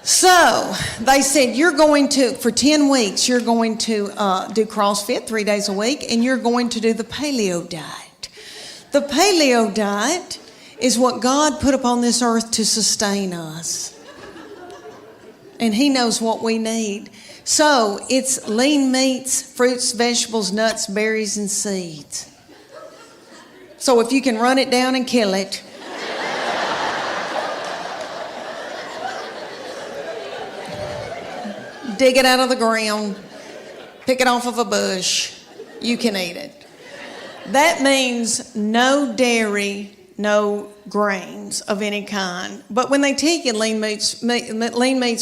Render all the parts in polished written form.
So they said, you're going to, for 10 weeks, you're going to do CrossFit 3 days a week, and you're going to do the paleo diet. The paleo diet is what God put upon this earth to sustain us. And He knows what we need. So it's lean meats, fruits, vegetables, nuts, berries, and seeds. So if you can run it down and kill it, dig it out of the ground, pick it off of a bush, you can eat it. That means no dairy, no grains of any kind. But when they take you lean meats,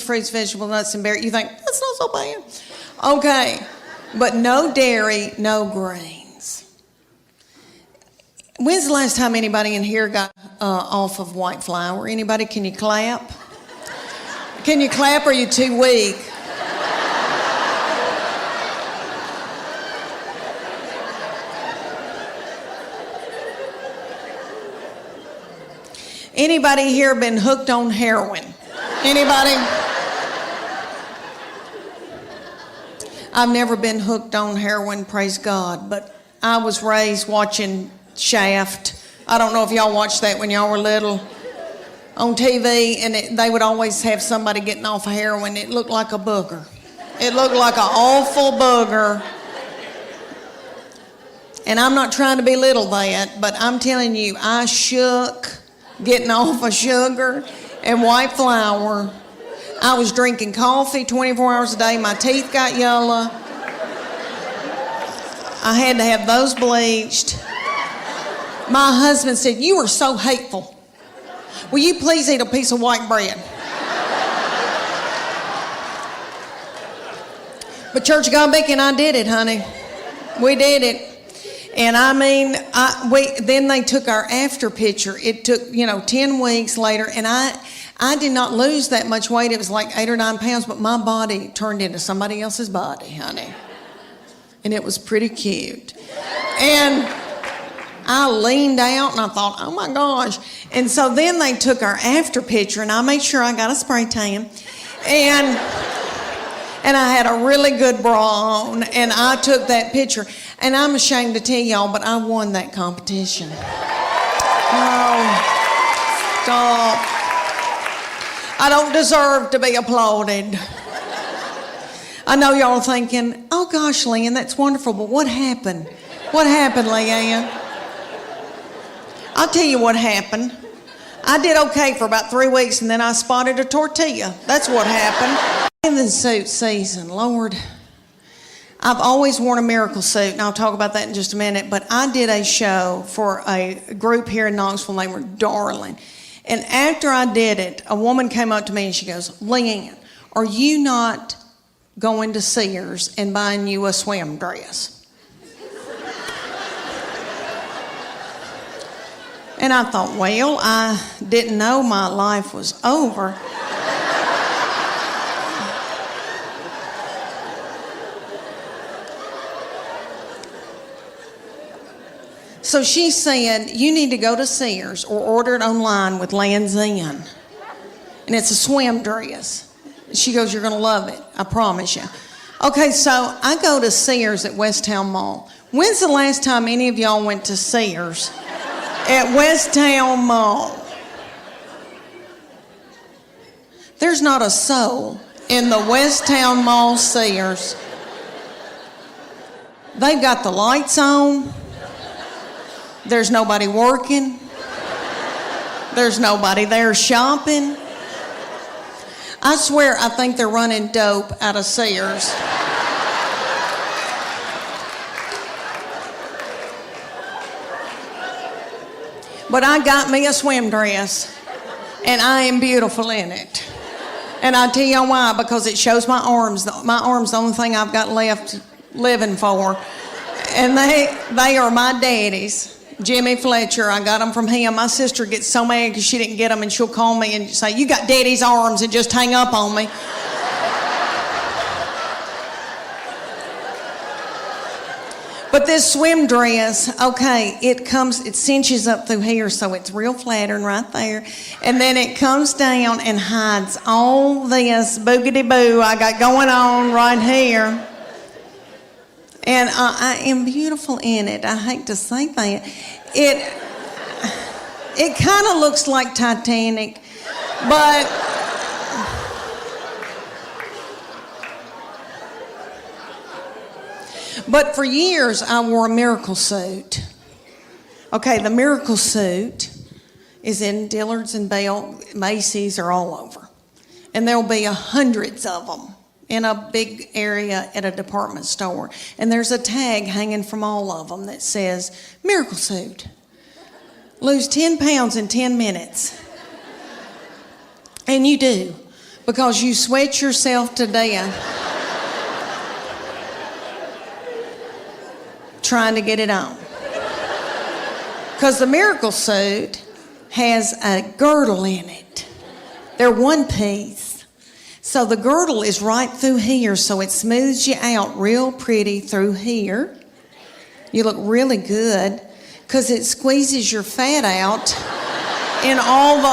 fruits, vegetables, nuts, and berries, you think, that's not so bad. Okay, but no dairy, no grains. When's the last time anybody in here got off of white flour? Anybody, can you clap? Can you clap or are you too weak? Anybody here been hooked on heroin? Anybody? I've never been hooked on heroin, praise God, but I was raised watching Shaft. I don't know if y'all watched that when y'all were little on TV, and they would always have somebody getting off of heroin. It looked like a booger. It looked like an awful booger. And I'm not trying to belittle that, but I'm telling you, I shook getting off of sugar and white flour. I was drinking coffee 24 hours a day. My teeth got yellow. I had to have those bleached. My husband said, you are so hateful. Will you please eat a piece of white bread? But Church of God Beacon, I did it, honey. We did it. And I mean, then they took our after picture. It took, 10 weeks later, and I did not lose that much weight. It was like 8 or 9 pounds, but my body turned into somebody else's body, honey. And it was pretty cute. And I leaned out and I thought, oh my gosh. And so then they took our after picture, and I made sure I got a spray tan. And I had a really good bra on, and I took that picture. And I'm ashamed to tell y'all, but I won that competition. Oh, stop. I don't deserve to be applauded. I know y'all are thinking, oh gosh, Leanne, that's wonderful, but what happened? What happened, Leanne? I'll tell you what happened. I did okay for about 3 weeks, and then I spotted a tortilla. That's what happened. Bathing suit season, Lord. I've always worn a miracle suit, and I'll talk about that in just a minute, but I did a show for a group here in Knoxville named were Darling. And after I did it, a woman came up to me and she goes, Leanne, are you not going to Sears and buying you a swim dress? And I thought, well, I didn't know my life was over. So she said, you need to go to Sears or order it online with Lands End. And it's a swim dress. She goes, you're going to love it. I promise you. Okay, so I go to Sears at Westtown Mall. When's the last time any of y'all went to Sears at Westtown Mall? There's not a soul in the Westtown Mall Sears. They've got the lights on. There's nobody working. There's nobody there shopping. I swear I think they're running dope out of Sears. But I got me a swim dress, and I am beautiful in it. And I'll tell you why, because it shows my arms. My arms the only thing I've got left living for. And they are my daddy's. Jimmy Fletcher, I got them from him. My sister gets so mad because she didn't get them, and she'll call me and say, you got daddy's arms, and just hang up on me. But this swim dress, okay, it cinches up through here, so it's real flattering right there. And then it comes down and hides all this boogity-boo I got going on right here. And I am beautiful in it. I hate to say that. It kind of looks like Titanic, but for years I wore a miracle suit. Okay, the miracle suit is in Dillard's and Bell, Macy's, or all over. And there'll be hundreds of them in a big area at a department store. And there's a tag hanging from all of them that says, miracle suit. Lose 10 pounds in 10 minutes. And you do, because you sweat yourself to death trying to get it on. Because the miracle suit has a girdle in it. They're one piece. So the girdle is right through here, so it smooths you out real pretty through here. You look really good because it squeezes your fat out in all the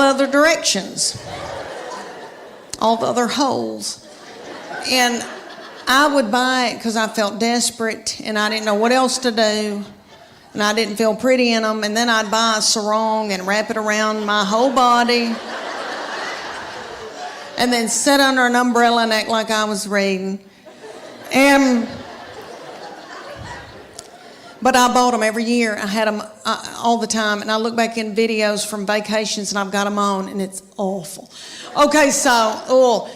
other directions, all the other holes. And I would buy it because I felt desperate and I didn't know what else to do. And I didn't feel pretty in them. And then I'd buy a sarong and wrap it around my whole body. And then sit under an umbrella and act like I was reading. But I bought them every year. I had them all the time. And I look back in videos from vacations and I've got them on and it's awful. Okay, so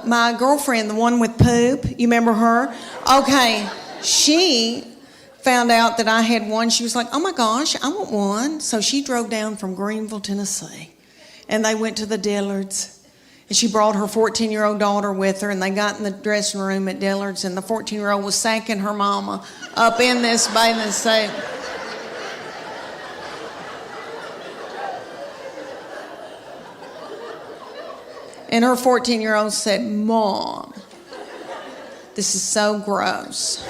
my girlfriend, the one with poop, you remember her? Okay, she found out that I had one. She was like, oh my gosh, I want one. So she drove down from Greenville, Tennessee. And they went to the Dillards. And she brought her 14-year-old daughter with her. And they got in the dressing room at Dillards. And the 14-year-old was sacking her mama up in this bathing suit. And her 14-year-old said, Mom, this is so gross.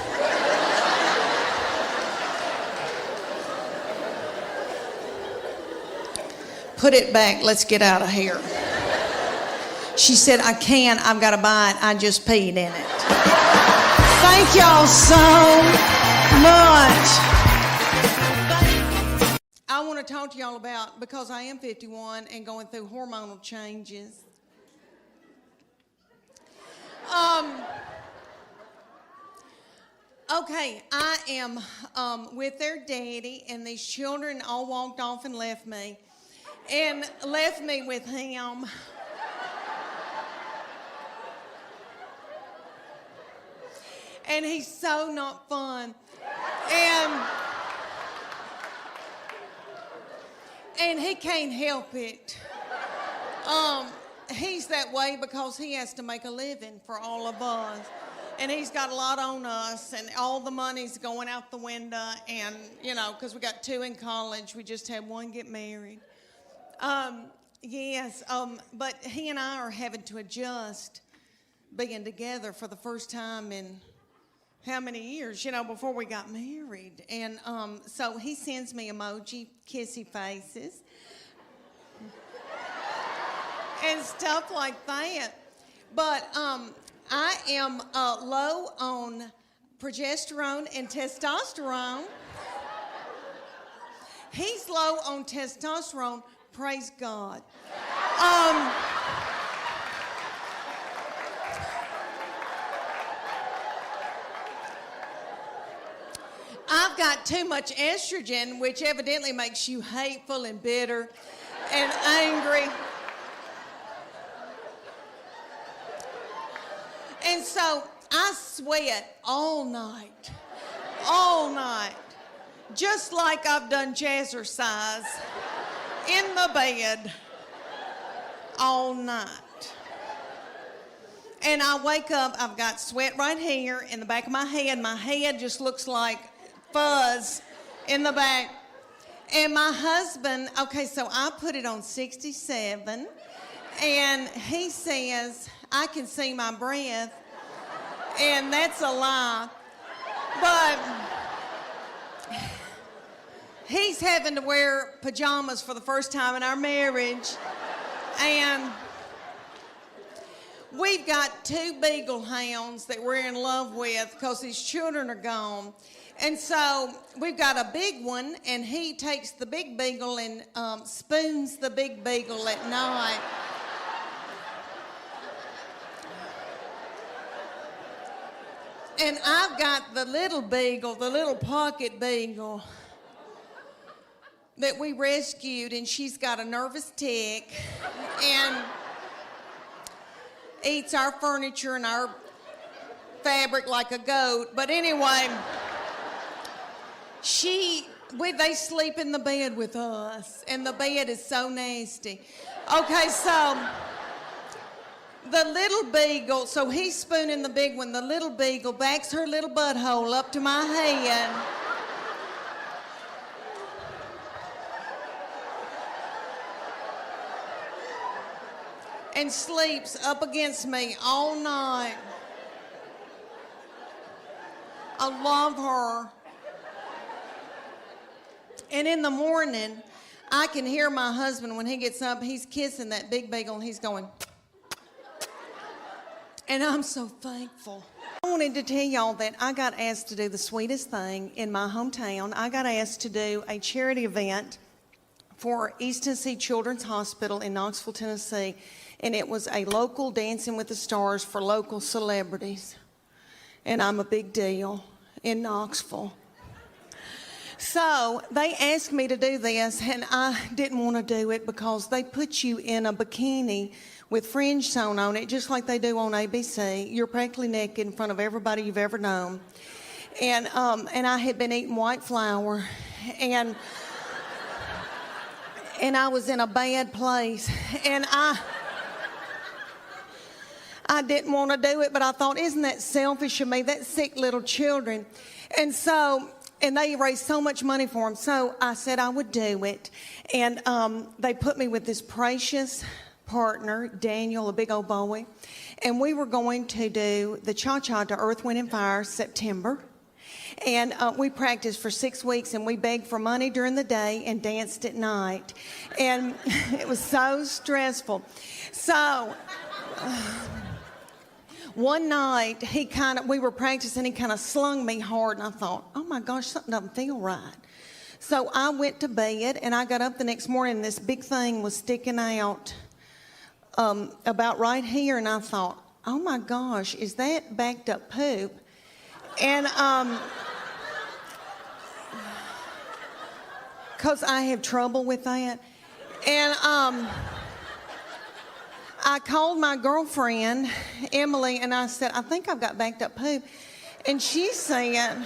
Put it back, let's get out of here. She said, I can't, I've got to buy it, I just peed in it. Thank y'all so much. I want to talk to y'all about, because I am 51 and going through hormonal changes. Okay, I am with their daddy, and these children all walked off and left me with him. And he's so not fun. And he can't help it. He's that way because he has to make a living for all of us. And he's got a lot on us, and all the money's going out the window. And, because we got 2 in college, we just had 1 get married. But he and I are having to adjust being together for the first time in how many years, before we got married. And so he sends me emoji, kissy faces, and stuff like that. But I am low on progesterone and testosterone. He's low on testosterone, praise God. I've got too much estrogen, which evidently makes you hateful and bitter and angry. And so I sweat all night, just like I've done jazzercise in the bed all night. And I wake up, I've got sweat right here in the back of my head. My head just looks like fuzz in the back. And my husband, okay, so I put it on 67, And he says, I can see my breath. And that's a lie. But he's having to wear pajamas for the first time in our marriage. And we've got 2 beagle hounds that we're in love with because his children are gone. And so we've got a big one, and he takes the big beagle and spoons the big beagle at night. And I've got the little beagle, the little pocket beagle that we rescued, and she's got a nervous tick and eats our furniture and our fabric like a goat. But anyway, they sleep in the bed with us, and the bed is so nasty. Okay, so the little beagle, so he's spooning the big one. The little beagle backs her little butthole up to my head. And sleeps up against me all night. I love her. And in the morning, I can hear my husband when he gets up, he's kissing that big beagle, and he's going, and I'm so thankful. I wanted to tell y'all that I got asked to do the sweetest thing in my hometown. I got asked to do a charity event for East Tennessee Children's Hospital in Knoxville, Tennessee. And it was a local Dancing with the Stars for local celebrities. And I'm a big deal in Knoxville. So they asked me to do this, and I didn't want to do it because they put you in a bikini with fringe sewn on it, just like they do on ABC. You're practically naked in front of everybody you've ever known. And I had been eating white flour, and I was in a bad place, and I didn't want to do it, but I thought, isn't that selfish of me? That's sick little children. And they raised so much money for them. So I said I would do it. And they put me with this precious partner, Daniel, a big old boy. And we were going to do the cha-cha to Earth, Wind, and Fire September. And we practiced for 6 weeks, and we begged for money during the day and danced at night. And it was so stressful. So one night, we were practicing, he kind of slung me hard, and I thought, oh my gosh, something doesn't feel right. So I went to bed, and I got up the next morning, and this big thing was sticking out about right here, and I thought, oh my gosh, is that backed up poop? And because I have trouble with that. And I called my girlfriend, Emily, and I said, I think I've got backed up poop. And she said,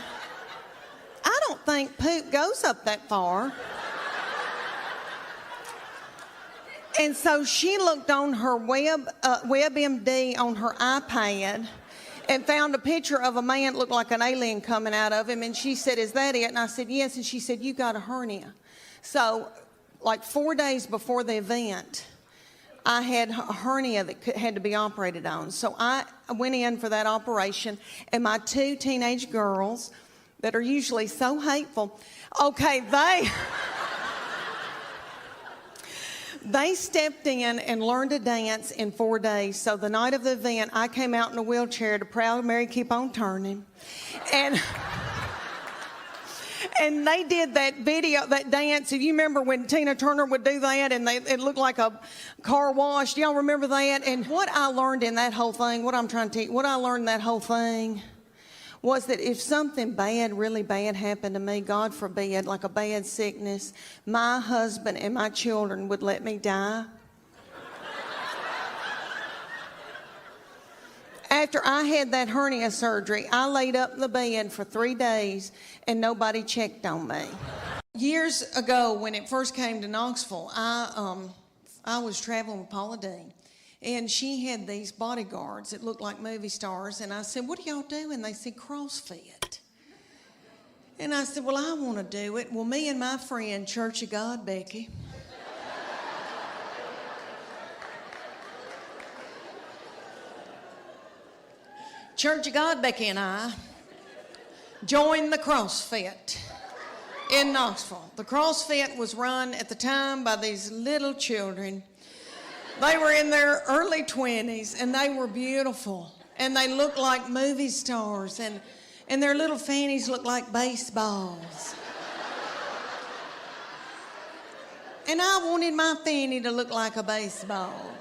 I don't think poop goes up that far. And so she looked on her WebMD on her iPad and found a picture of a man that looked like an alien coming out of him. And she said, is that it? And I said, yes. And she said, you got a hernia. So like 4 days before the event, I had a hernia that had to be operated on. So I went in for that operation, and my 2 teenage girls that are usually so hateful, okay, they stepped in and learned to dance in 4 days. So the night of the event, I came out in a wheelchair to Proud Mary Keep On Turning. And they did that video, that dance. If you remember when Tina Turner would do that and it looked like a car wash. Do y'all remember that? And what I learned in that whole thing, what I learned in that whole thing was that if something bad, really bad happened to me, God forbid, like a bad sickness, my husband and my children would let me die. After I had that hernia surgery, I laid up in the bed for 3 days and nobody checked on me. Years ago, when it first came to Knoxville, I was traveling with Paula Deen, and she had these bodyguards that looked like movie stars, and I said, what do y'all do? And they said, CrossFit. And I said, well, I want to do it. Well, me and my friend, Church of God, Becky, Church of God, Becky and I joined the CrossFit in Knoxville. The CrossFit was run at the time by these little children. They were in their early 20s, and they were beautiful. And they looked like movie stars, and their little fannies looked like baseballs. And I wanted my fanny to look like a baseball.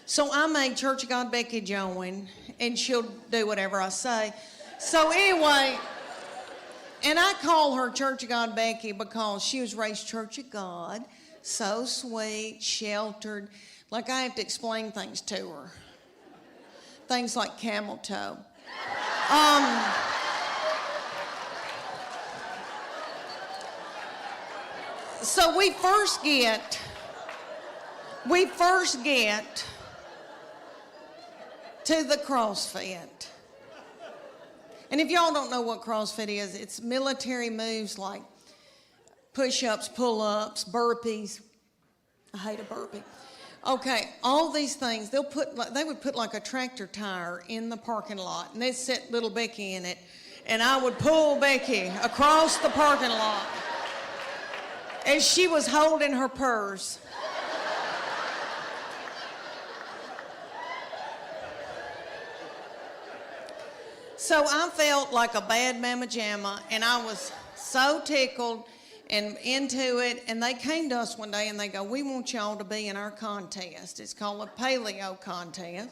So I made Church of God Becky join, and she'll do whatever I say. So anyway, and I call her Church of God Becky because she was raised Church of God, so sweet, sheltered. Like I have to explain things to her. Things like camel toe. So we first get to the CrossFit. And if y'all don't know what CrossFit is, it's military moves like push-ups, pull-ups, burpees. I hate a burpee. Okay, all these things, they would put like a tractor tire in the parking lot, and they'd set little Becky in it, and I would pull Becky across the parking lot as she was holding her purse. So I felt like a bad mama jamma, and I was so tickled and into it. And they came to us one day and they go, "We want y'all to be in our contest. It's called a paleo contest.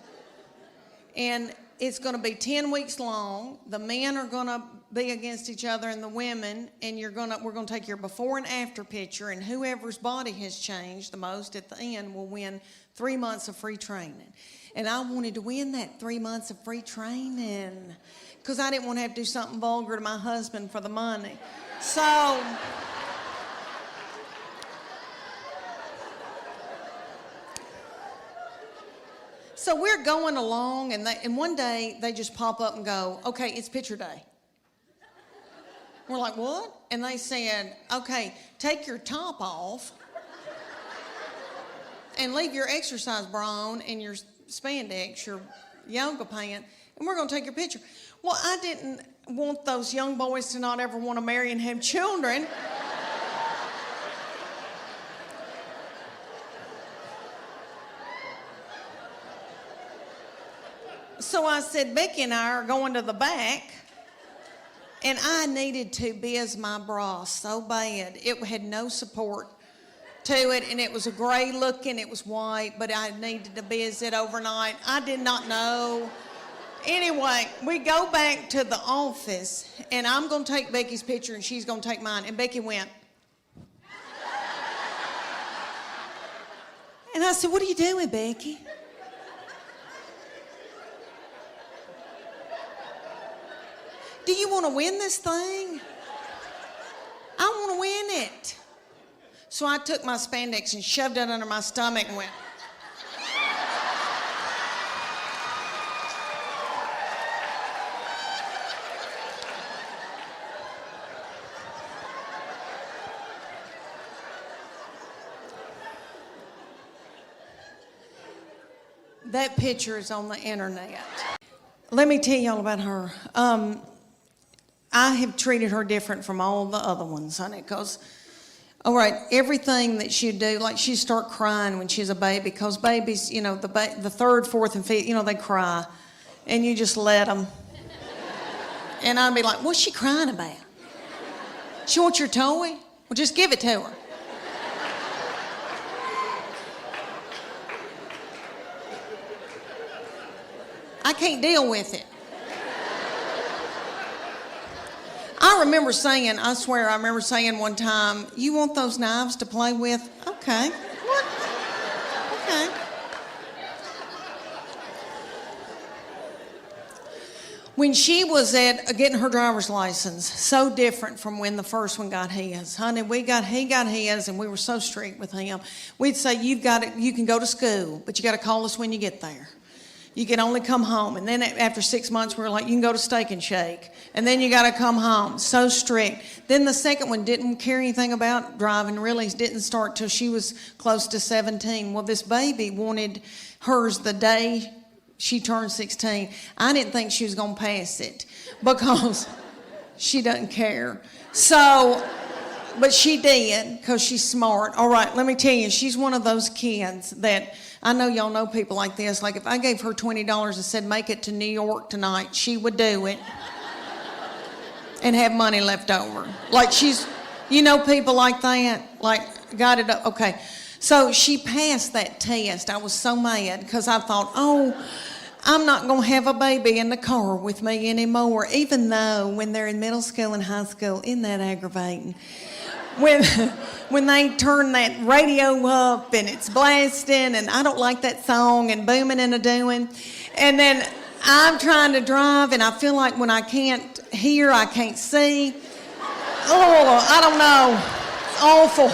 And it's going to be 10 weeks long. The men are going to be against each other and the women, and we're going to take your before and after picture, and whoever's body has changed the most at the end will win 3 months of free training." And I wanted to win that 3 months of free training because I didn't want to have to do something vulgar to my husband for the money. So we're going along, and one day they just pop up and go, "Okay, it's picture day." We're like, "What?" And they said, "Okay, take your top off and leave your exercise bra on and your spandex, your yoga pant, and we're going to take your picture." Well, I didn't want those young boys to not ever want to marry and have children. So I said, "Becky and I are going to the back." And I needed to biz my bra so bad. It had no support to it, and it was a gray looking, it was white, but I needed to biz it overnight. I did not know. Anyway, we go back to the office, and I'm going to take Becky's picture, and she's going to take mine. And Becky went. And I said, "What are you doing, Becky?" "Do you want to win this thing?" "I want to win it." So I took my spandex and shoved it under my stomach and went. That picture is on the internet. Let me tell y'all about her. I have treated her different from all the other ones, honey, because, all right, everything that she'd do, like she'd start crying when she's a baby, because babies, the third, fourth, and fifth, they cry, and you just let them. And I'd be like, "What's she crying about? She wants your toy? Well, just give it to her." I can't deal with it. I remember saying one time, "You want those knives to play with?" "Okay." "What?" "Okay." When she was at getting her driver's license, so different from when the first one got his. Honey, he got his, and we were so strict with him. We'd say, you can go to school, but you got to call us when you get there. You can only come home. And then after 6 months, we were like, "You can go to Steak and Shake. And then you got to come home." So strict. Then the second one didn't care anything about driving, really didn't start till she was close to 17. Well, this baby wanted hers the day she turned 16. I didn't think she was going to pass it because she doesn't care. So, but she did because she's smart. All right, let me tell you, she's one of those kids that, I know y'all know people like this. Like if I gave her $20 and said, make it to New York tonight, she would do it and have money left over. Like she's, you know, people like that, like got it up. Okay. So she passed that test. I was so mad because I thought, oh, I'm not going to have a baby in the car with me anymore, even though when they're in middle school and high school, isn't that aggravating? When they turn that radio up and it's blasting and I don't like that song and booming and a-doing. And then I'm trying to drive and I feel like when I can't hear, I can't see. Oh, I don't know. It's awful.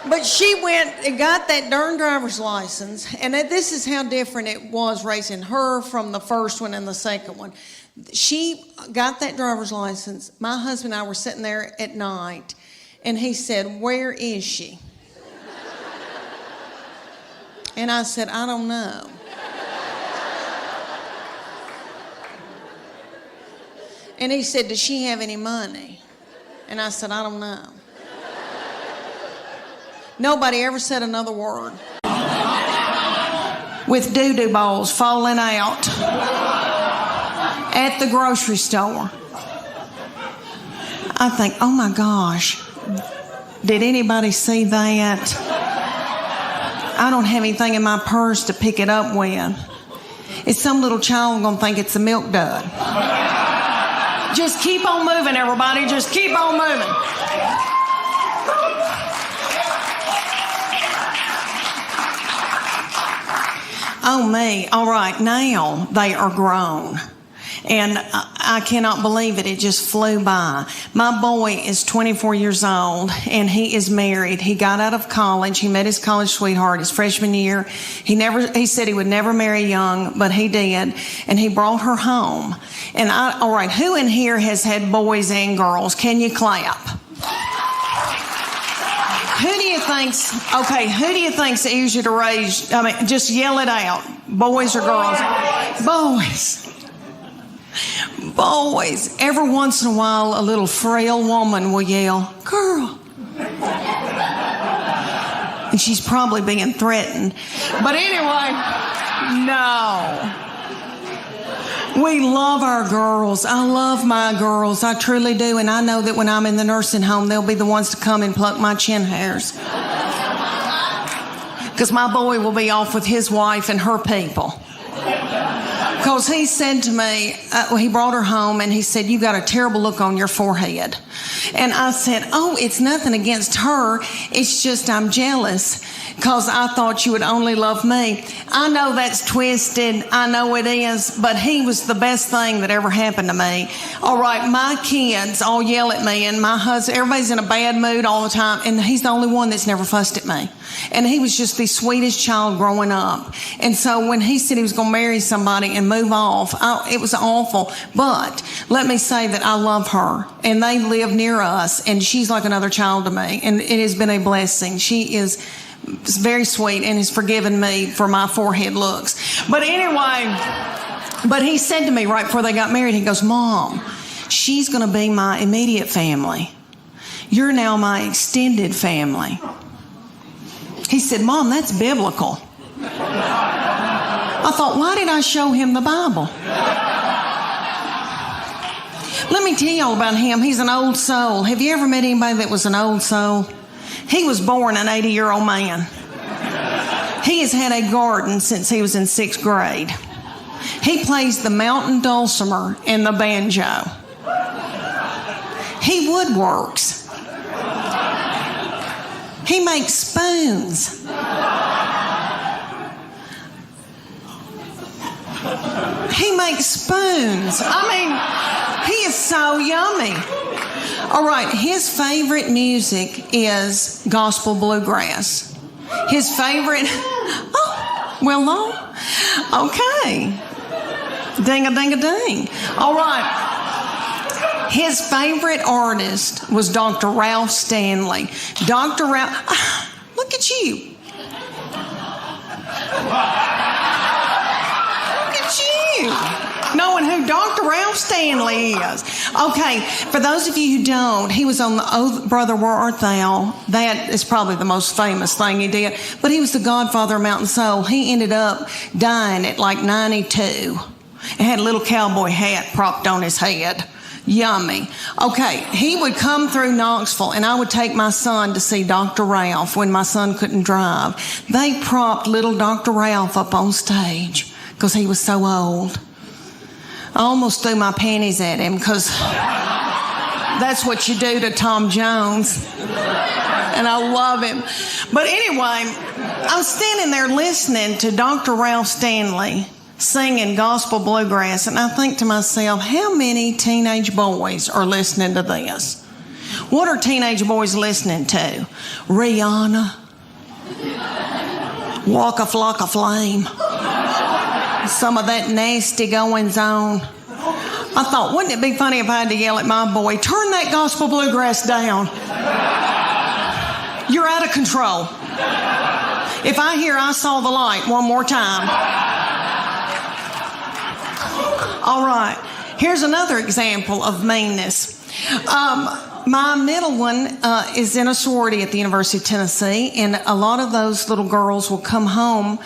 But she went and got that darn driver's license, and this is how different it was raising her from the first one and the second one. She got that driver's license. My husband and I were sitting there at night, and he said, "Where is she?" And I said, "I don't know." And he said, "Does she have any money?" And I said, "I don't know." Nobody ever said another word. With doo-doo balls falling out at the grocery store. I think, oh my gosh, did anybody see that? I don't have anything in my purse to pick it up with. Is some little child gonna think it's a milk dud? Just keep on moving, everybody. Just keep on moving. Oh, me. All right, now they are grown. And I cannot believe it. It just flew by. My boy is 24 years old, and he is married. He got out of college. He met his college sweetheart his freshman year. He said he would never marry young, but he did. And he brought her home. And all right, who in here has had boys and girls? Can you clap? Who do you think's easier to raise? I mean, just yell it out. Boys or girls? Boys. Every once in a while, a little frail woman will yell, "Girl." And she's probably being threatened. But anyway, no. We love our girls. I love my girls. I truly do. And I know that when I'm in the nursing home, they'll be the ones to come and pluck my chin hairs. Because my boy will be off with his wife and her people. Because he said to me, he brought her home and he said, "You got a terrible look on your forehead." And I said, "Oh, it's nothing against her. It's just I'm jealous because I thought you would only love me." I know that's twisted. I know it is. But he was the best thing that ever happened to me. All right, my kids all yell at me, and my husband, everybody's in a bad mood all the time, and he's the only one that's never fussed at me. And he was just the sweetest child growing up. And so when he said he was going to marry somebody and move off, it was awful. But let me say that I love her, and they live near us, and she's like another child to me, and it has been a blessing. She is very sweet and has forgiven me for my forehead looks. But anyway, but he said to me right before they got married, he goes, "Mom, she's going to be my immediate family. You're now my extended family." He said, "Mom, that's biblical." I thought, why did I show him the Bible? Let me tell y'all about him. He's an old soul. Have you ever met anybody that was an old soul? He was born an 80-year-old man. He has had a garden since he was in 6th grade. He plays the mountain dulcimer and the banjo. He woodworks. He makes spoons. He makes spoons. I mean, he is so yummy. All right, his favorite music is gospel bluegrass. His favorite, okay. Ding-a-ding-a-ding. All right. His favorite artist was Dr. Ralph Stanley. Dr. Ralph, look at you. Look at you, knowing who Dr. Ralph Stanley is. Okay, for those of you who don't, he was on the Oh Brother Where Art Thou. That is probably the most famous thing he did. But he was the godfather of Mountain Soul. He ended up dying at like 92. He had a little cowboy hat propped on his head. Yummy. Okay, he would come through Knoxville, and I would take my son to see Dr. Ralph when my son couldn't drive. They propped little Dr. Ralph up on stage because he was so old. I almost threw my panties at him because that's what you do to Tom Jones. And I love him. But anyway, I'm standing there listening to Dr. Ralph Stanley singing gospel bluegrass, and I think to myself, how many teenage boys are listening to this? What are teenage boys listening to? Rihanna, Walk a Flock of Flame, some of that nasty goings on. I thought, wouldn't it be funny if I had to yell at my boy, turn that gospel bluegrass down. You're out of control. If I hear I Saw the Light one more time. All right, here's another example of meanness. My middle one is in a sorority at the University of Tennessee, and a lot of those little girls will come home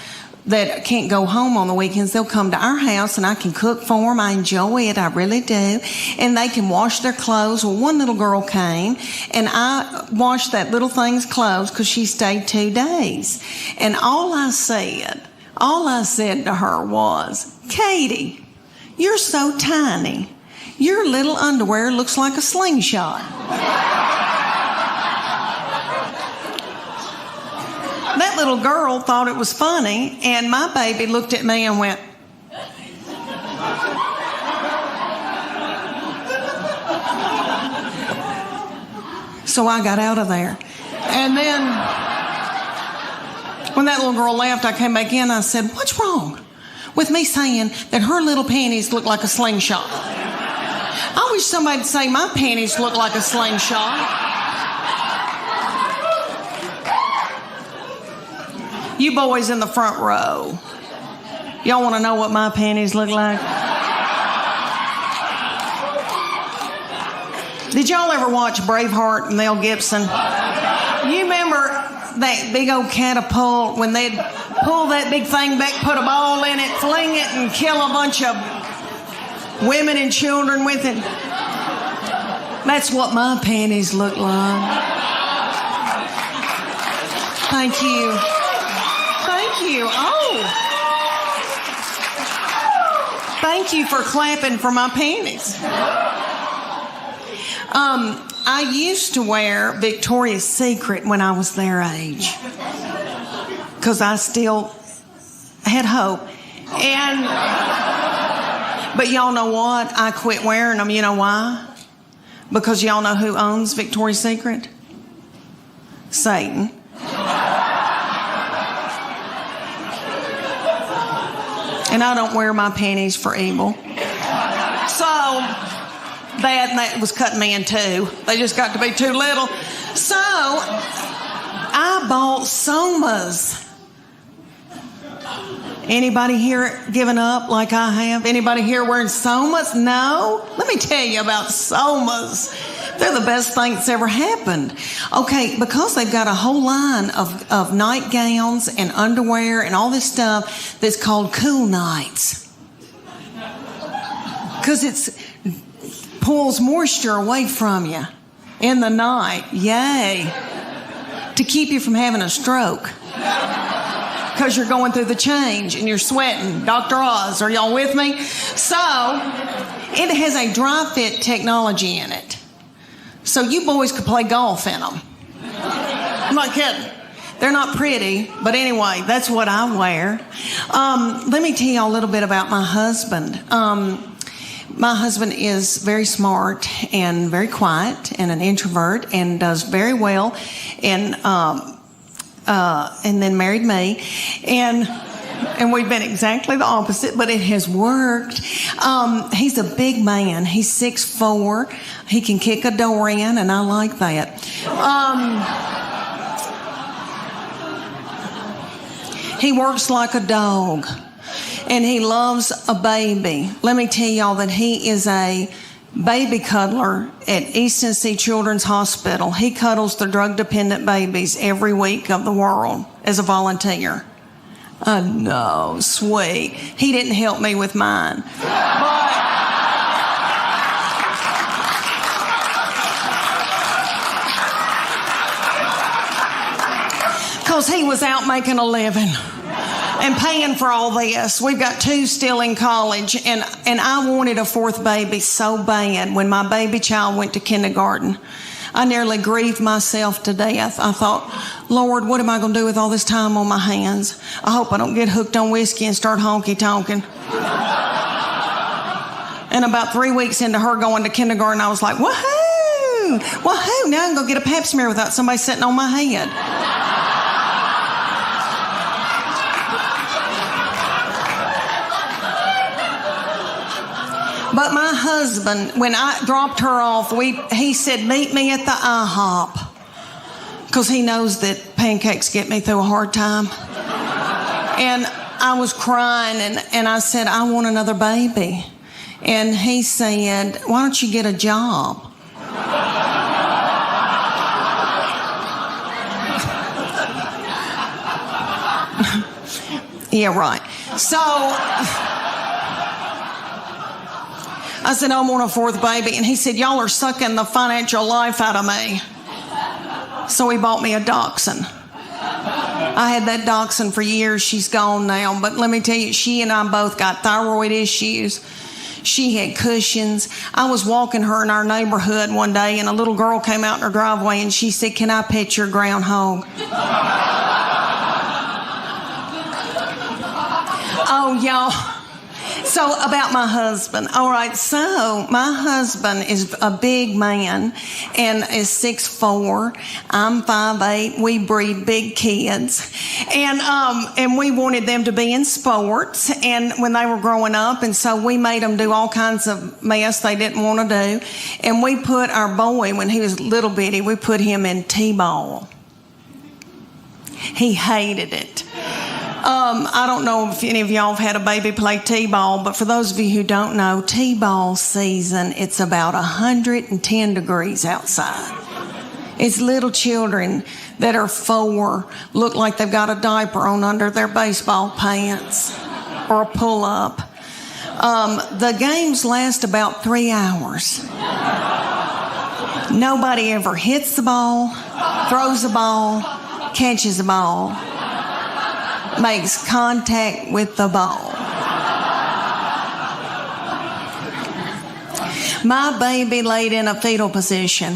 that can't go home on the weekends. They'll come to our house, and I can cook for them. I enjoy it, I really do. And they can wash their clothes. Well, one little girl came, and I washed that little thing's clothes because she stayed 2 days. And all I said to her was, Katie, you're so tiny. Your little underwear looks like a slingshot. That little girl thought it was funny, and my baby looked at me and went, so I got out of there. And then when that little girl left, I came back in, I said, what's wrong with me saying that her little panties look like a slingshot? I wish somebody would say my panties look like a slingshot. You boys in the front row, y'all want to know what my panties look like? Did y'all ever watch Braveheart and Mel Gibson? You remember that big old catapult when they'd pull that big thing back, put a ball in it, fling it, and kill a bunch of women and children with it? That's what my panties look like. Thank you. Thank you. Oh. Thank you for clapping for my panties. I used to wear Victoria's Secret when I was their age because I still had hope. But y'all know what? I quit wearing them. You know why? Because y'all know who owns Victoria's Secret? Satan. And I don't wear my panties for evil. So that was cutting me in two. They just got to be too little. So I bought Somas. Anybody here giving up like I have? Anybody here wearing Somas? No? Let me tell you about Somas. They're the best thing that's ever happened. Okay, because they've got a whole line of nightgowns and underwear and all this stuff that's called Cool Nights. Because it pulls moisture away from you in the night. Yay. To keep you from having a stroke. Because you're going through the change and you're sweating. Dr. Oz, are y'all with me? So, it has a dry fit technology in it. So you boys could play golf in them. I'm not kidding. They're not pretty, but anyway, that's what I wear. Let me tell you a little bit about my husband. My husband is very smart and very quiet and an introvert and does very well and then married me. And we've been exactly the opposite, but it has worked. He's a big man. He's 6'4". He can kick a door in, and I like that. He works like a dog. And he loves a baby. Let me tell y'all that he is a baby cuddler at East Tennessee Children's Hospital. He cuddles the drug-dependent babies every week of the world as a volunteer. I know, sweet. He didn't help me with mine. Because he was out making a living and paying for all this. We've got 2 still in college, and I wanted a 4th baby so bad when my baby child went to kindergarten. I nearly grieved myself to death. I thought, Lord, what am I going to do with all this time on my hands? I hope I don't get hooked on whiskey and start honky-tonking. And about 3 weeks into her going to kindergarten, I was like, woohoo! Woohoo! Now I can go get a pap smear without somebody sitting on my head. But my husband, when I dropped her off, he said, meet me at the IHOP. Because he knows that pancakes get me through a hard time. And I was crying, and I said, I want another baby. And he said, why don't you get a job? Yeah, right. So I said, I want a 4th baby. And he said, y'all are sucking the financial life out of me. So he bought me a dachshund. I had that dachshund for years. She's gone now. But let me tell you, she and I both got thyroid issues. She had cushions. I was walking her in our neighborhood one day, and a little girl came out in her driveway, and she said, can I pet your groundhog? Oh, y'all. So about my husband. All right, so my husband is a big man and is 6'4". I'm 5'8". We breed big kids. And we wanted them to be in sports and when they were growing up, and so we made them do all kinds of mess they didn't want to do. And we put our boy, when he was little bitty, we put him in T-ball. He hated it. I don't know if any of y'all have had a baby play T-ball, but for those of you who don't know, T-ball season, it's about 110 degrees outside. It's little children that are 4, look like they've got a diaper on under their baseball pants or a pull-up. The games last about 3 hours. Nobody ever hits the ball, throws the ball, catches the ball, makes contact with the ball. My baby laid in a fetal position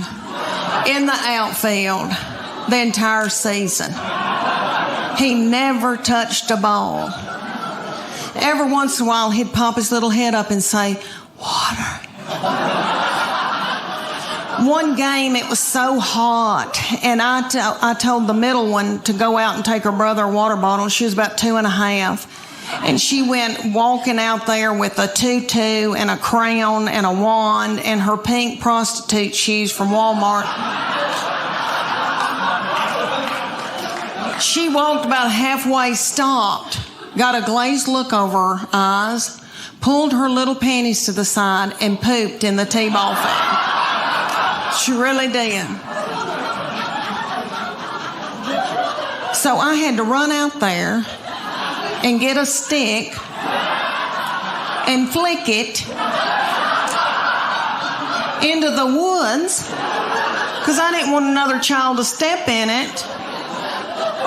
in the outfield the entire season. He never touched a ball. Every once in a while, he'd pop his little head up and say, water. One game, it was so hot, and I told the middle one to go out and take her brother a water bottle. She was about 2.5, and she went walking out there with a tutu and a crown and a wand and her pink prostitute shoes from Walmart. She walked about halfway, stopped, got a glazed look over her eyes, pulled her little panties to the side, and pooped in the T-ball field. She really did. So I had to run out there and get a stick and flick it into the woods because I didn't want another child to step in it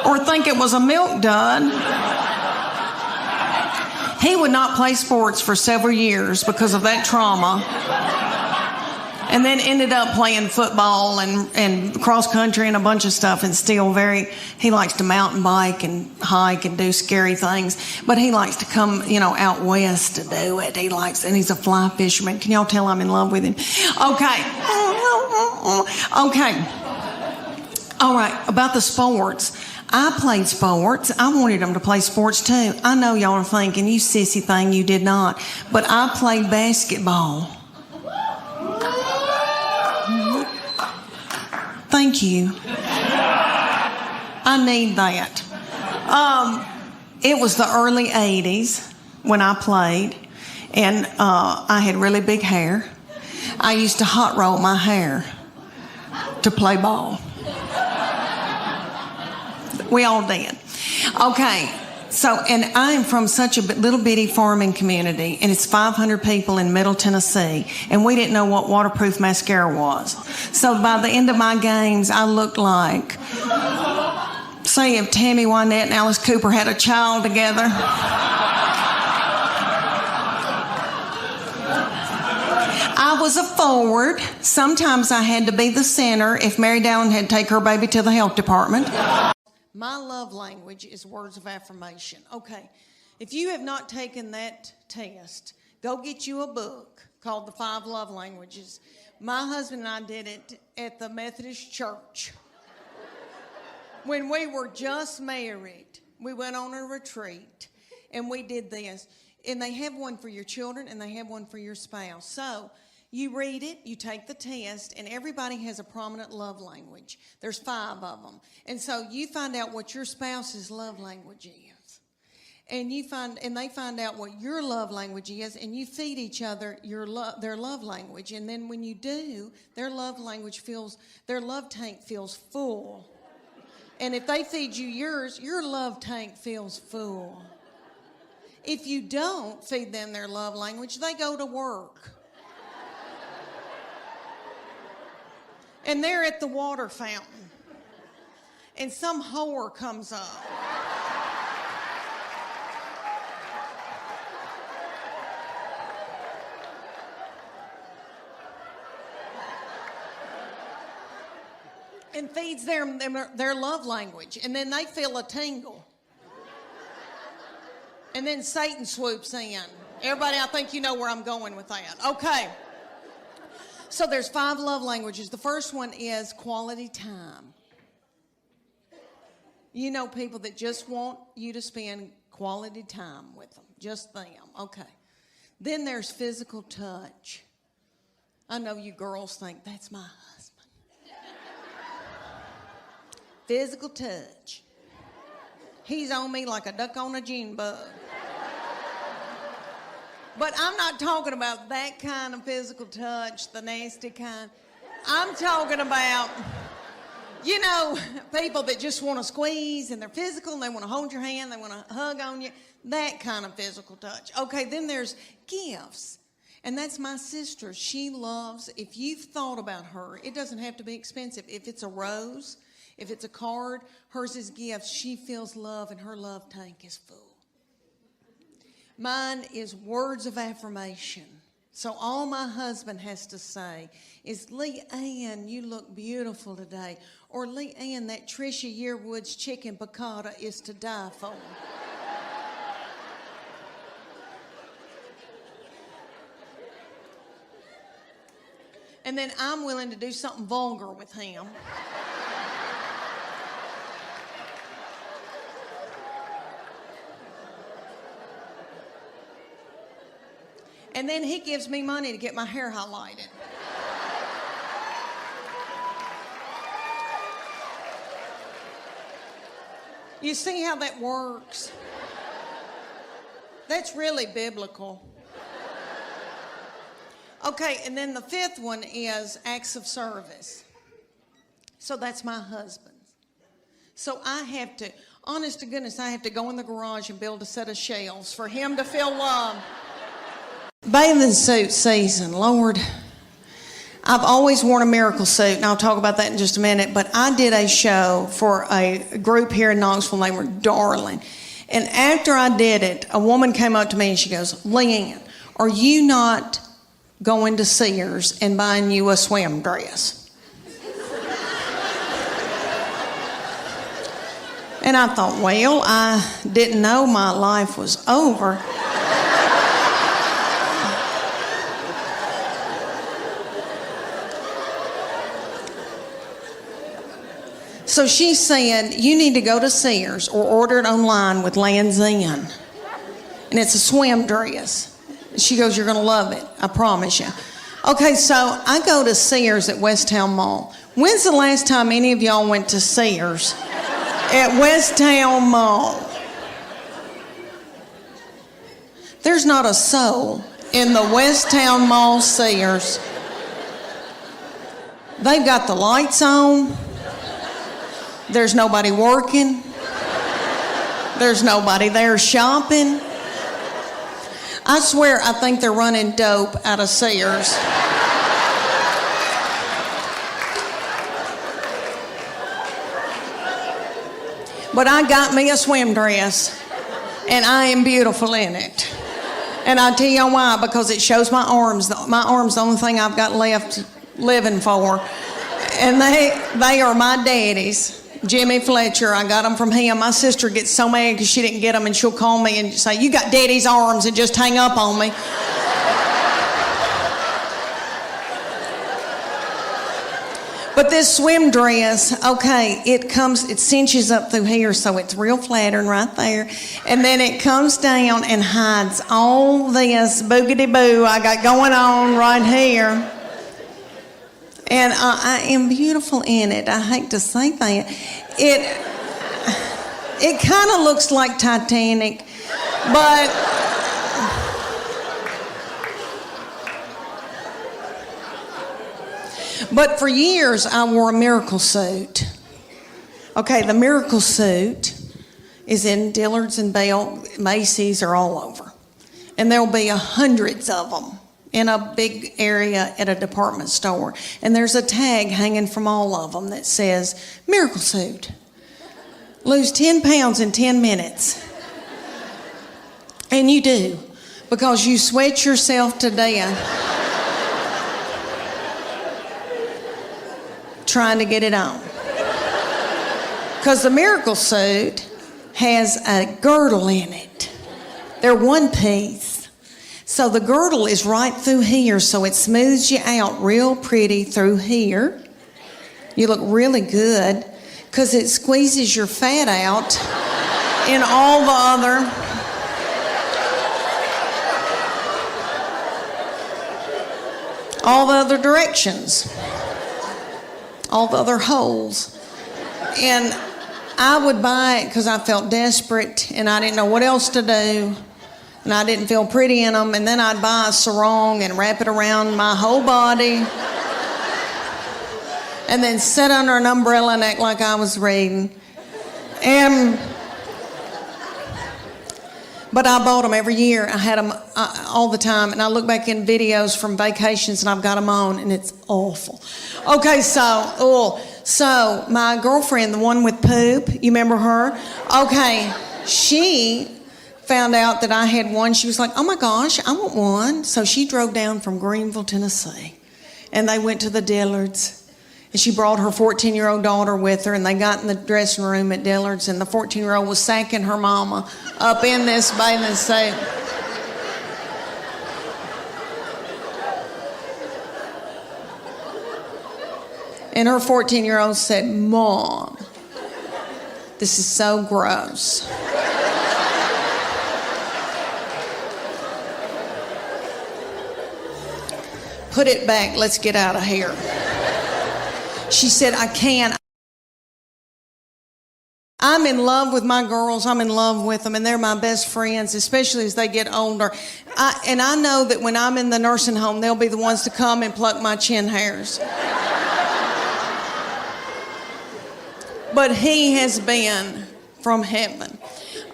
or think it was a milk dud. He would not play sports for several years because of that trauma. And then ended up playing football and cross country and a bunch of stuff, and still he likes to mountain bike and hike and do scary things, but he likes to come, out west to do it. And he's a fly fisherman. Can y'all tell I'm in love with him? Okay. All right, about the sports. I played sports. I wanted them to play sports too. I know y'all are thinking, you sissy thing, you did not. But I played basketball. Thank you. I need that. It was the early 80s when I played, and I had really big hair. I used to hot roll my hair to play ball. We all did. Okay, so, and I'm from such a little bitty farming community, and it's 500 people in Middle Tennessee, and we didn't know what waterproof mascara was. So by the end of my games, I looked like, say if Tammy Wynette and Alice Cooper had a child together. I was a forward. Sometimes I had to be the center if Mary Dowling had to take her baby to the health department. My love language is words of affirmation. Okay, if you have not taken that test, go get you a book called The 5 Love Languages. My husband and I did it at the Methodist Church. When we were just married, we went on a retreat, and we did this. And they have one for your children, and they have one for your spouse. So you read it, you take the test, and everybody has a prominent love language. There's 5 of them. And so you find out what your spouse's love language is. And they find out what your love language is, and you feed each other their love language. And then when you do, their love tank feels full. And if they feed you yours, your love tank feels full. If you don't feed them their love language, they go to work. And they're at the water fountain. And some whore comes up. And feeds them their love language. And then they feel a tingle. And then Satan swoops in. Everybody, I think you know where I'm going with that. Okay. So there's 5 love languages. The first one is quality time. You know people that just want you to spend quality time with them. Just them. Okay. Then there's physical touch. I know you girls think, that's my husband. Physical touch. He's on me like a duck on a June bug. But I'm not talking about that kind of physical touch, the nasty kind. I'm talking about, people that just want to squeeze and they're physical and they want to hold your hand, they want to hug on you. That kind of physical touch. Okay, then there's gifts. And that's my sister. She loves, if you've thought about her, it doesn't have to be expensive. If it's a rose, if it's a card, hers is gifts. She feels love and her love tank is full. Mine is words of affirmation. So all my husband has to say is, Leanne, you look beautiful today. Or Leanne, that Trisha Yearwood's chicken piccata is to die for. And then I'm willing to do something vulgar with him. And then he gives me money to get my hair highlighted. You see how that works? That's really biblical. Okay, and then the 5th one is acts of service. So that's my husband's. So I have to, honest to goodness, I have to go in the garage and build a set of shelves for him to feel love. Bathing suit season, Lord. I've always worn a miracle suit, and I'll talk about that in just a minute, but I did a show for a group here in Knoxville, and they were darling. And after I did it, a woman came up to me and she goes, Leanne, are you not going to Sears and buying you a swim dress? And I thought, well, I didn't know my life was over. So she said, you need to go to Sears or order it online with Land's End. And it's a swim dress. She goes, you're going to love it. I promise you. Okay, so I go to Sears at Westtown Mall. When's the last time any of y'all went to Sears at Westtown Mall? There's not a soul in the West Town Mall Sears. They've got the lights on. There's nobody working. There's nobody there shopping. I swear I think they're running dope out of Sears. But I got me a swim dress, and I am beautiful in it. And I tell you why, because it shows my arms. My arms the only thing I've got left living for. And they are my daddy's. Jimmy Fletcher, I got them from him. My sister gets so mad because she didn't get them, and she'll call me and say, "You got daddy's arms," and just hang up on me. But this swim dress, okay, it cinches up through here, so it's real flattering right there. And then it comes down and hides all this boogity-boo I got going on right here. And I am beautiful in it. I hate to say that. It kind of looks like Titanic, but for years I wore a miracle suit. Okay, the miracle suit is in Dillard's and Bell, Macy's, or all over. And there'll be hundreds of them in a big area at a department store. And there's a tag hanging from all of them that says, "Miracle Suit. Lose 10 pounds in 10 minutes. And you do, because you sweat yourself to death trying to get it on. Because the Miracle Suit has a girdle in it. They're one piece. So the girdle is right through here, so it smooths you out real pretty through here. You look really good because it squeezes your fat out in all the other directions, all the other holes. And I would buy it because I felt desperate and I didn't know what else to do. And I didn't feel pretty in them. And then I'd buy a sarong and wrap it around my whole body. And then sit under an umbrella and act like I was reading. But I bought them every year. I had them all the time. And I look back in videos from vacations and I've got them on and it's awful. Okay, so my girlfriend, the one with poop, you remember her? Okay, she found out that I had one. She was like, "Oh my gosh, I want one." So she drove down from Greenville, Tennessee, and they went to the Dillards. And she brought her 14-year-old daughter with her, and they got in the dressing room at Dillard's, and the 14-year-old was sacking her mama up in this bathing suit. And her 14-year-old said, "Mom, this is so gross." "Put it back, let's get out of here." She said, "I can't. I'm in love with my girls. I'm in love with them, and they're my best friends, especially as they get older. And I know that when I'm in the nursing home, they'll be the ones to come and pluck my chin hairs." But he has been from heaven.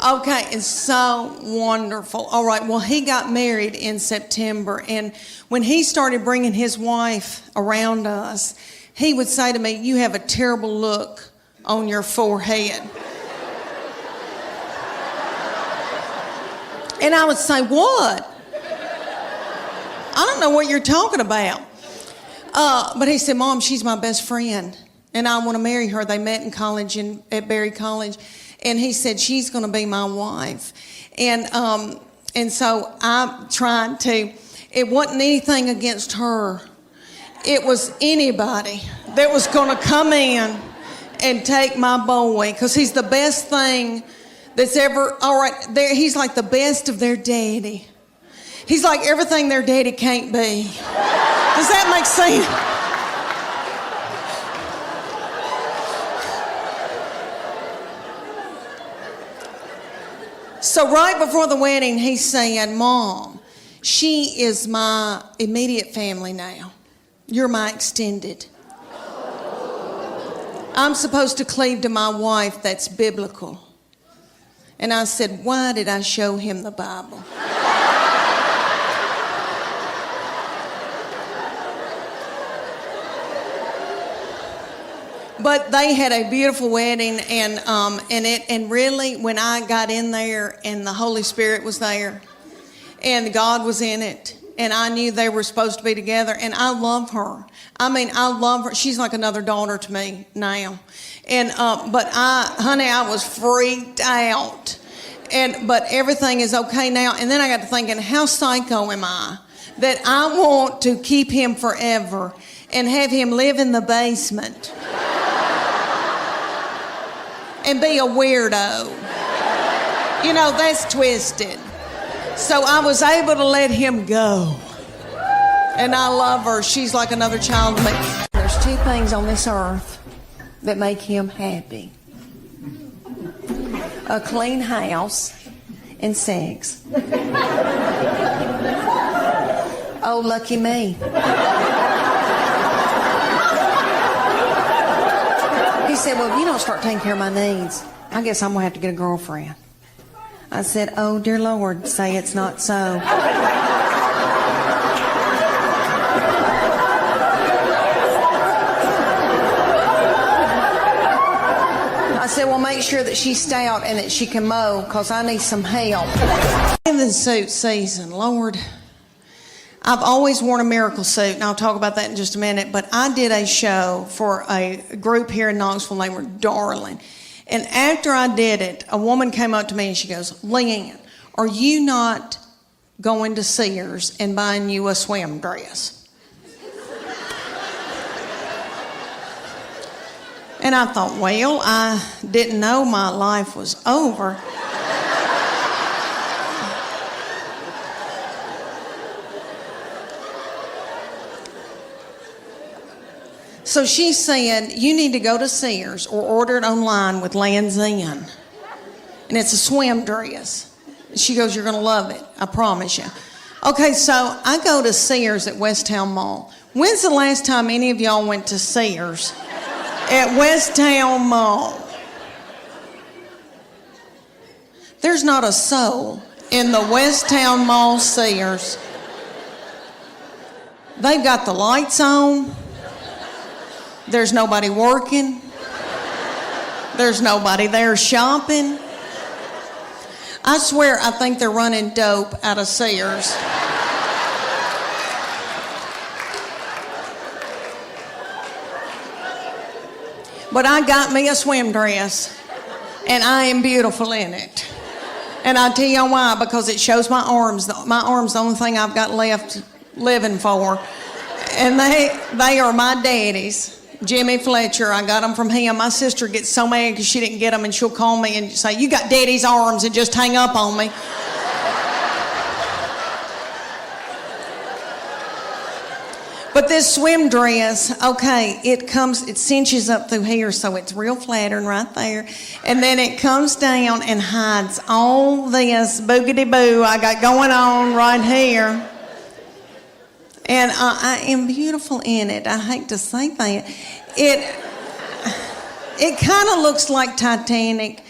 Okay, it's so wonderful. All right, well, he got married in September, and when he started bringing his wife around us, he would say to me, "You have a terrible look on your forehead." And I would say, "What? I don't know what you're talking about." But he said, "Mom, she's my best friend, and I want to marry her." They met in college at Berry College. And he said, "She's going to be my wife." And so I tried to, it wasn't anything against her. It was anybody that was going to come in and take my boy, because he's the best thing that's ever, all right, he's like the best of their daddy. He's like everything their daddy can't be. Does that make sense? So right before the wedding, he said, Mom, she is my immediate family now. You're my extended. I'm supposed to cleave to my wife. That's biblical. And I said, why did I show him the Bible? But they had a beautiful wedding, and really, when I got in there and the Holy Spirit was there, and God was in it, and I knew they were supposed to be together, and I love her. I mean, I love her. She's like another daughter to me now. And but I was freaked out. But everything is okay now. And then I got to thinking, how psycho am I that I want to keep him forever and have him live in the basement and be a weirdo? You know, that's twisted. So I was able to let him go. And I love her. She's like another child to me. There's two things on this earth that make him happy. A clean house and sex. Oh, lucky me. He said, well, if you don't start taking care of my needs, I guess I'm going to have to get a girlfriend. I said, oh, dear Lord, say it's not so. I said, well, make sure that she's stout and that she can mow, because I need some help. In the suit season, Lord, I've always worn a miracle suit, and I'll talk about that in just a minute, but I did a show for a group here in Knoxville. They were darling. And after I did it, a woman came up to me and she goes, Leanne, are you not going to Sears and buying you a swim dress? And I thought, well, I didn't know my life was over. So she said, you need to go to Sears or order it online with Land's End. And it's a swim dress. She goes, you're going to love it. I promise you. Okay, so I go to Sears at Westtown Mall. When's the last time any of y'all went to Sears at Westtown Mall? There's not a soul in the Westtown Mall Sears. They've got the lights on. There's nobody working. There's nobody there shopping. I swear I think they're running dope out of Sears. But I got me a swim dress, and I am beautiful in it. And I'll tell you why, because it shows my arms. My arms the only thing I've got left living for. And they are my daddy's. Jimmy Fletcher, I got them from him. My sister gets so mad because she didn't get them, and she'll call me and say, you got daddy's arms, and just hang up on me. But this swim dress, okay, it cinches up through here, so it's real flattering right there. And then it comes down and hides all this boogity-boo I got going on right here. And I am beautiful in it. I hate to say that. It kind of looks like Titanic,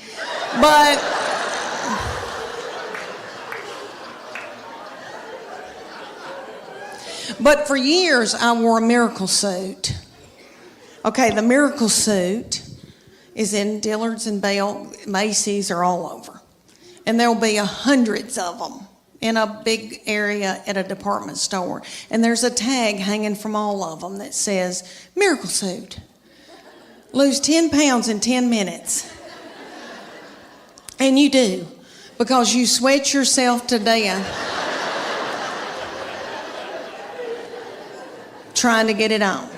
but for years I wore a miracle suit. Okay, the miracle suit is in Dillard's and Bell, Macy's, or all over. And there'll be hundreds of them in a big area at a department store. And there's a tag hanging from all of them that says, miracle suit. Lose 10 pounds in 10 minutes. And you do, because you sweat yourself to death trying to get it on.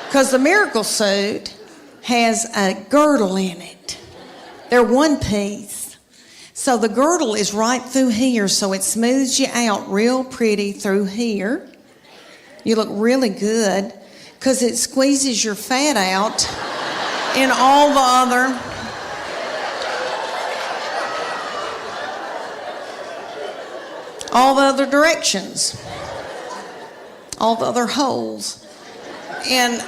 Because the miracle suit has a girdle in it. They're one piece. So the girdle is right through here, so it smooths you out real pretty through here. You look really good because it squeezes your fat out in all the other. all the other directions, all the other holes. And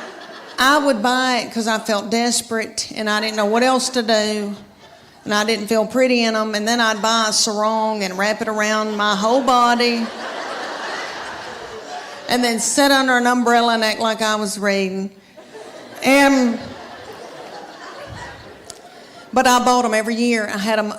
I would buy it because I felt desperate and I didn't know what else to do. And I didn't feel pretty in them. And then I'd buy a sarong and wrap it around my whole body. And then sit under an umbrella and act like I was reading. But I bought them every year. I had them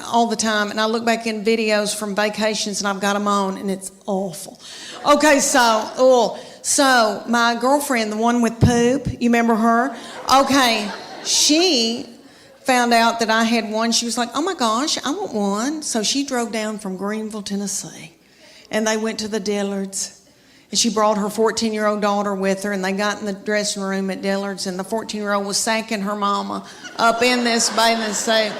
all the time. And I look back in videos from vacations and I've got them on and it's awful. Okay, so my girlfriend, the one with poop, you remember her? Okay, she found out that I had one. She was like, oh my gosh, I want one. So she drove down from Greenville, Tennessee. And they went to the Dillards. And she brought her 14-year-old daughter with her, and they got in the dressing room at Dillard's, and the 14-year-old was sacking her mama up in this bathing suit.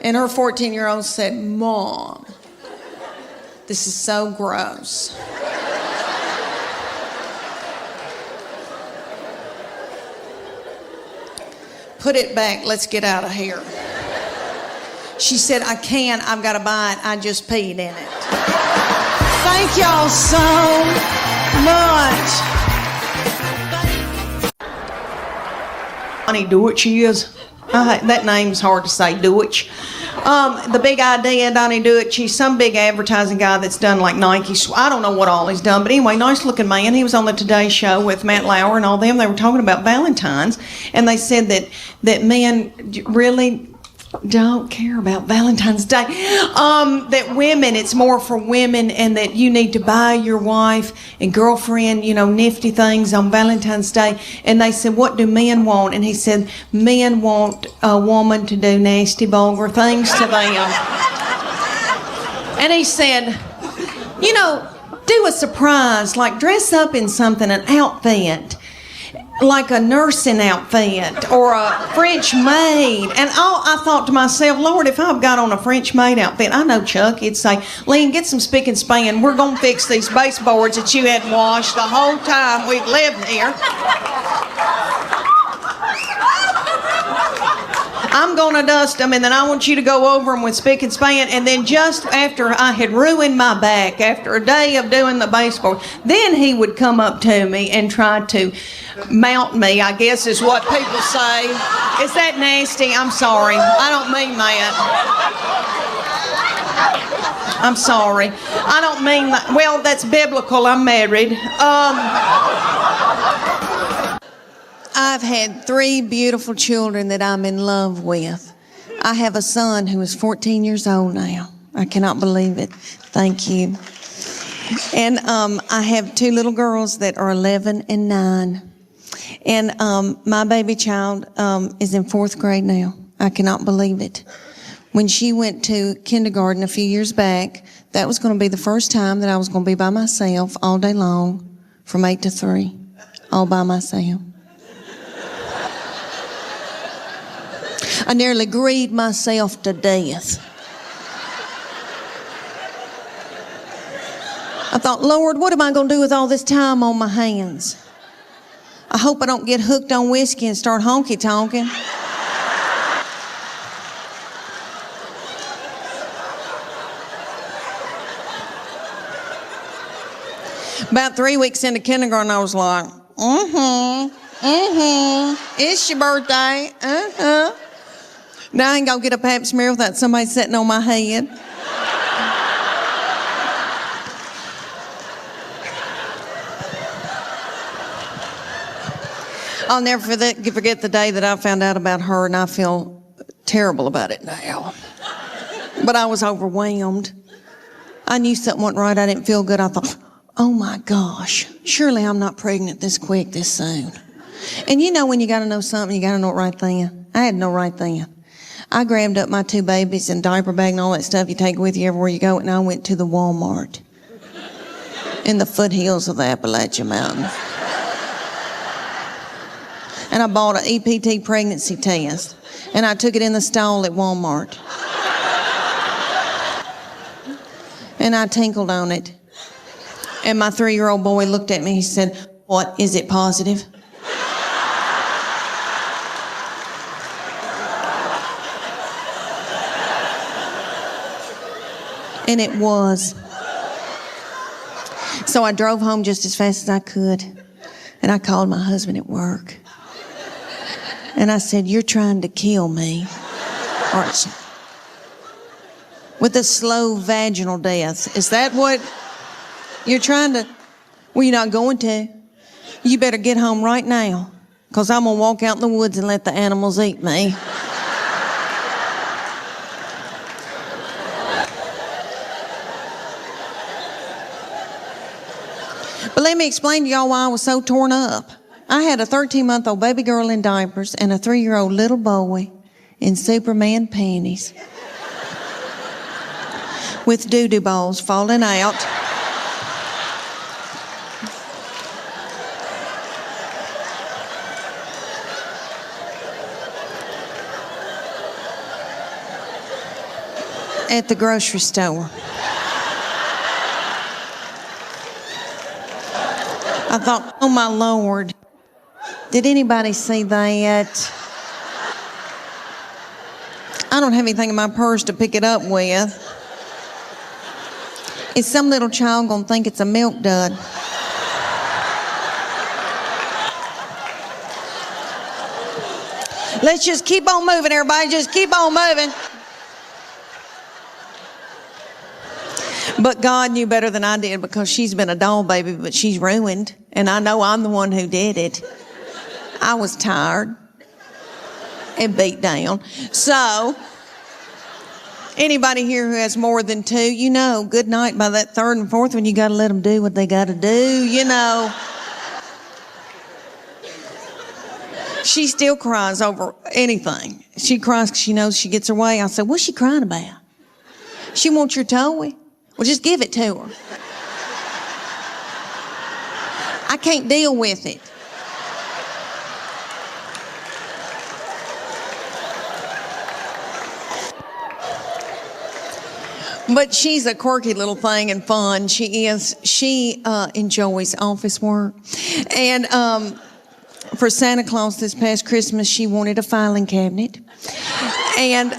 And her 14-year-old said, Mom, this is so gross. Put it back, let's get out of here. She said, I can't, I've got to buy it. I just peed in it. Thank y'all so much. Donnie Deutsch is. That name's hard to say, Deutsch. The big idea, Donnie Deutsch, he's some big advertising guy that's done like Nike. I don't know what all he's done, but anyway, nice looking man. He was on the Today Show with Matt Lauer and all them. They were talking about Valentine's, and they said that men really don't care about Valentine's Day. That women, it's more for women, and that you need to buy your wife and girlfriend, nifty things on Valentine's Day. And they said, what do men want? And he said, men want a woman to do nasty, vulgar things to them. And he said, do a surprise, like dress up in something, an outfit, like a nursing outfit or a French maid. And I thought to myself, Lord, if I've got on a French maid outfit, I know Chuck, he'd say, Leanne, get some spick and span. We're going to fix these baseboards that you hadn't washed the whole time we've lived here. I'm going to dust them, and then I want you to go over them with spick and span. And then just after I had ruined my back, after a day of doing the baseboard, then he would come up to me and try to mount me, I guess is what people say. Is that nasty? I'm sorry. I don't mean that. I'm sorry. I don't mean that. Well, that's biblical. I'm married. I've had 3 beautiful children that I'm in love with. I have a son who is 14 years old now. I cannot believe it. Thank you. And I have 2 little girls that are 11 and 9. And my baby child is in 4th grade now. I cannot believe it. When she went to kindergarten a few years back, that was going to be the first time that I was going to be by myself all day long from 8 to 3, all by myself. I nearly grieved myself to death. I thought, Lord, what am I going to do with all this time on my hands? I hope I don't get hooked on whiskey and start honky-tonking. About 3 weeks into kindergarten, I was like, it's your birthday, Now I ain't gonna get a pap smear without somebody sitting on my head. I'll never forget the day that I found out about her, and I feel terrible about it now. But I was overwhelmed. I knew something wasn't right. I didn't feel good. I thought, oh my gosh, surely I'm not pregnant this quick, this soon. And when you gotta know something, you gotta know it right then. I had no right then. I grabbed up my 2 babies and diaper bag and all that stuff you take with you everywhere you go, and I went to the Walmart in the foothills of the Appalachian Mountains. And I bought an EPT pregnancy test, and I took it in the stall at Walmart. And I tinkled on it. And my 3-year-old boy looked at me, he said, what, is it positive? And it was. So I drove home just as fast as I could. And I called my husband at work. And I said, "You're trying to kill me, aren't you? With a slow vaginal death. Is that what you're trying to?" "Well, you're not going to. You better get home right now, because I'm going to walk out in the woods and let the animals eat me." But let me explain to y'all why I was so torn up. I had a 13-month-old baby girl in diapers and a 3-year-old little boy in Superman panties with doo-doo balls falling out. At the grocery store. I thought, oh my Lord, did anybody see that? I don't have anything in my purse to pick it up with. Is some little child gonna think it's a milk dud? Let's just keep on moving, everybody. Just keep on moving. But God knew better than I did, because she's been a doll baby, but she's ruined. And I know I'm the one who did it. I was tired and beat down. So, anybody here who has more than 2, you know, good night by that 3rd and 4th one, you got to let them do what they got to do, you know. She still cries over anything. She cries because she knows she gets her way. I said, "What's she crying about?" "She wants your toy." "Well, just give it to her." I can't deal with it. But she's a quirky little thing and fun. She is. She enjoys office work. And for Santa Claus this past Christmas, she wanted a filing cabinet. And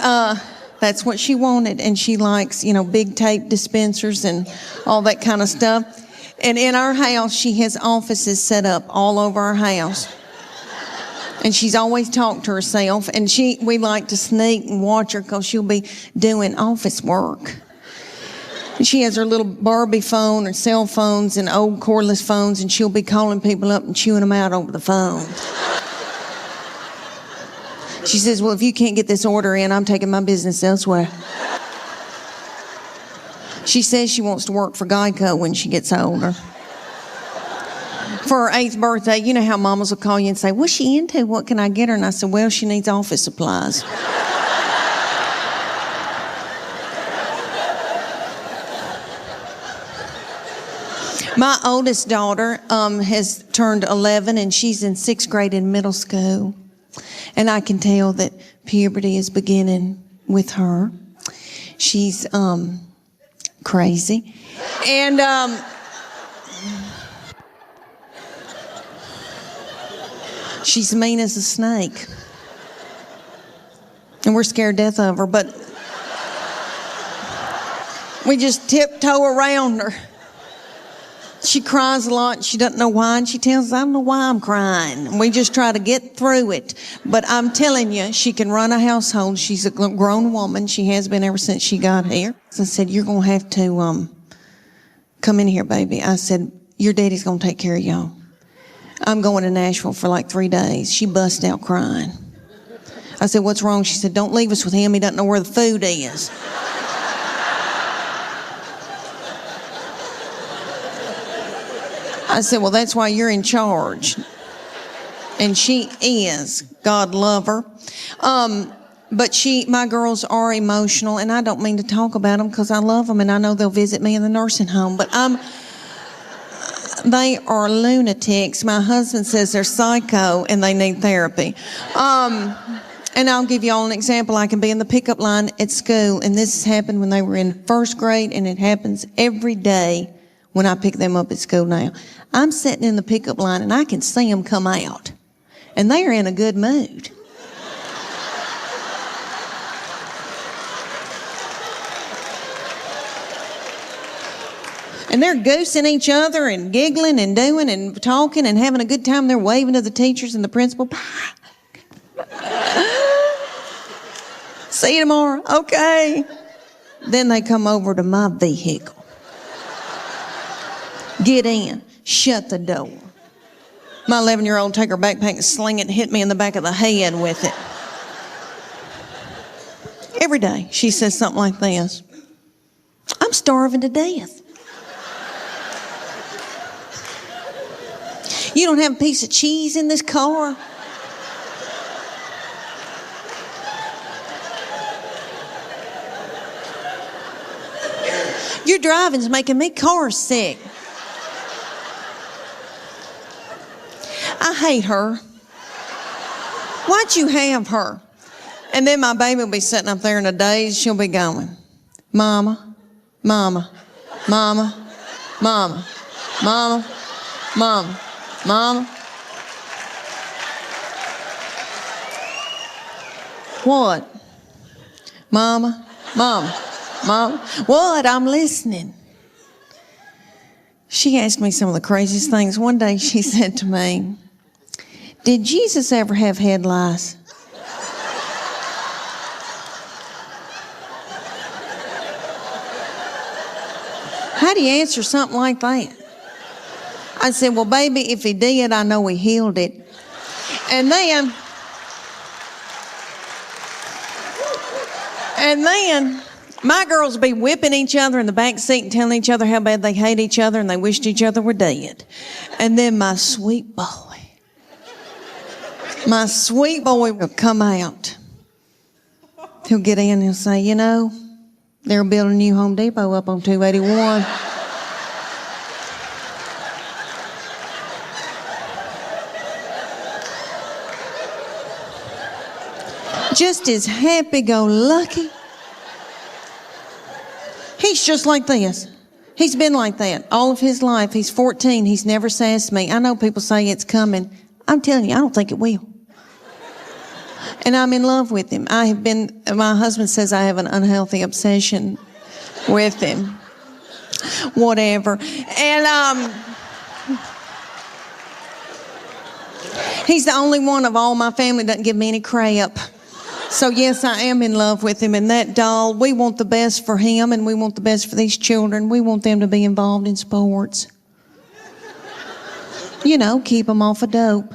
that's what she wanted. And she likes, you know, big tape dispensers and all that kind of stuff. And in our house, she has offices set up all over our house. And she's always talked to herself. And we like to sneak and watch her, because she'll be doing office work. And she has her little Barbie phone or cell phones and old cordless phones, and she'll be calling people up and chewing them out over the phone. She says, "Well, if you can't get this order in, I'm taking my business elsewhere." She says she wants to work for Geico when she gets older. For her 8th birthday, you know how mamas will call you and say, "What's she into? What can I get her?" And I said, "Well, she needs office supplies." My oldest daughter has turned 11, and she's in 6th grade in middle school. And I can tell that puberty is beginning with her. She's crazy. And she's mean as a snake. And we're scared to death of her, but we just tiptoe around her. She cries a lot, and she doesn't know why, and she tells us, "I don't know why I'm crying." And we just try to get through it. But I'm telling you, she can run a household. She's a grown woman. She has been ever since she got here. So I said, "You're going to have to come in here, baby." I said, "Your daddy's going to take care of y'all. I'm going to Nashville for like 3 days." She bust out crying. I said, "What's wrong?" She said, "Don't leave us with him. He doesn't know where the food is." I said, "Well, that's why you're in charge." And she is. God love her. But my girls are emotional, and I don't mean to talk about them, because I love them, and I know they'll visit me in the nursing home. But they are lunatics. My husband says they're psycho, and they need therapy. And I'll give you all an example. I can be in the pickup line at school, and this has happened when they were in 1st grade, and it happens every day when I pick them up at school now. I'm sitting in the pickup line, and I can see them come out, and they are in a good mood. And they're goosing each other and giggling and doing and talking and having a good time. They're waving to the teachers and the principal. See you tomorrow. Okay. Then they come over to my vehicle. Get in. Shut the door. My 11-year-old take her backpack and sling it and hit me in the back of the head with it. Every day she says something like this. I'm starving to death. You don't have a piece of cheese in this car? Your driving's making me car sick. I hate her. Why'd you have her? And then my baby will be sitting up there in a daze. She'll be going, Mama, Mama, Mama, Mama, Mama, Mama, Mama. What? Mama, Mama, Mama. What? I'm listening. She asked me some of the craziest things. One day she said to me, did Jesus ever have head lice? How do you answer something like that? I said, well, baby, if he did, I know he healed it. And then my girls would be whipping each other in the back seat and telling each other how bad they hate each other and they wished each other were dead. And then my sweet boy will come out. He'll get in and he'll say, you know, they're building a new Home Depot up on 281. Just as happy-go-lucky. He's just like this. He's been like that all of his life. He's 14. He's never sassed me. I know people say it's coming. I'm telling you, I don't think it will. And I'm in love with him. My husband says I have an unhealthy obsession with him. Whatever. And he's the only one of all my family that doesn't give me any crap. So yes, I am in love with him. And that doll, we want the best for him and we want the best for these children. We want them to be involved in sports. You know, keep them off of dope.